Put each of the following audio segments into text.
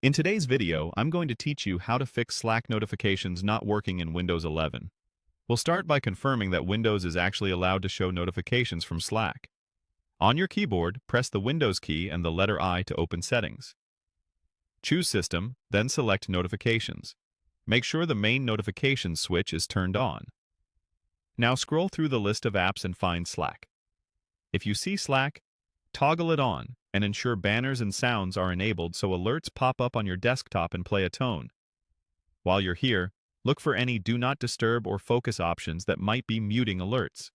In today's video, I'm going to teach you how to fix Slack notifications not working in Windows 11. We'll start by confirming that Windows is actually allowed to show notifications from Slack. On your keyboard, press the Windows key and the letter I to open Settings. Choose System, then select Notifications. Make sure the main notifications switch is turned on. Now scroll through the list of apps and find Slack. If you see Slack, toggle it on and ensure banners and sounds are enabled so alerts pop up on your desktop and play a tone. While you're here, look for any Do Not Disturb or Focus options that might be muting alerts.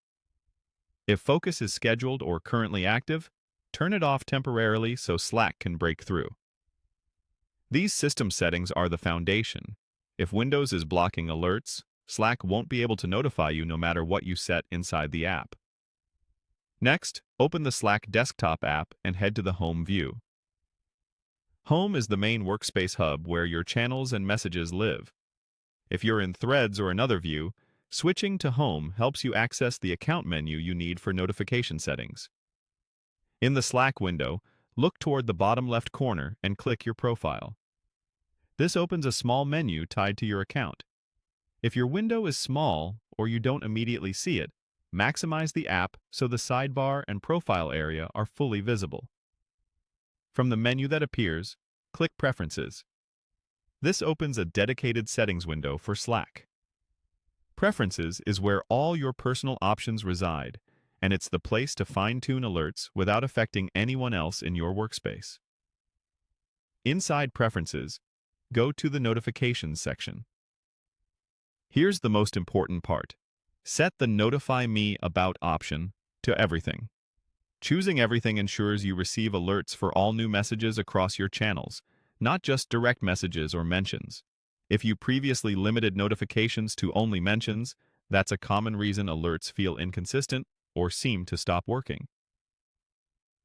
If Focus is scheduled or currently active, turn it off temporarily so Slack can break through. These system settings are the foundation. If Windows is blocking alerts, Slack won't be able to notify you no matter what you set inside the app. Next, open the Slack desktop app and head to the Home view. Home is the main workspace hub where your channels and messages live. If you're in Threads or another view, switching to Home helps you access the account menu you need for notification settings. In the Slack window, look toward the bottom left corner and click your profile. This opens a small menu tied to your account. If your window is small or you don't immediately see it, maximize the app so the sidebar and profile area are fully visible. From the menu that appears, click Preferences. This opens a dedicated settings window for Slack. Preferences is where all your personal options reside, and it's the place to fine-tune alerts without affecting anyone else in your workspace. Inside Preferences, go to the Notifications section. Here's the most important part. Set the Notify Me About option to Everything. Choosing Everything ensures you receive alerts for all new messages across your channels, not just direct messages or mentions. If you previously limited notifications to only mentions, that's a common reason alerts feel inconsistent or seem to stop working.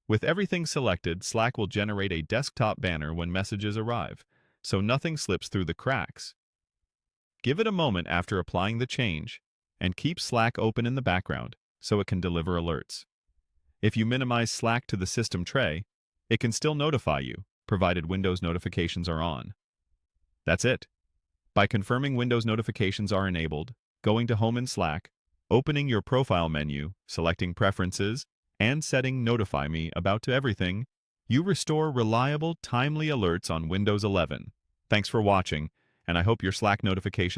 With everything selected, Slack will generate a desktop banner when messages arrive, so nothing slips through the cracks. Give it a moment after applying the change, and keep Slack open in the background so it can deliver alerts. If you minimize Slack to the system tray, it can still notify you, provided Windows notifications are on. That's it. By confirming Windows notifications are enabled, going to Home in Slack, opening your profile menu, selecting Preferences, and setting Notify Me About to Everything, you restore reliable, timely alerts on Windows 11. Thanks for watching, and I hope your Slack notifications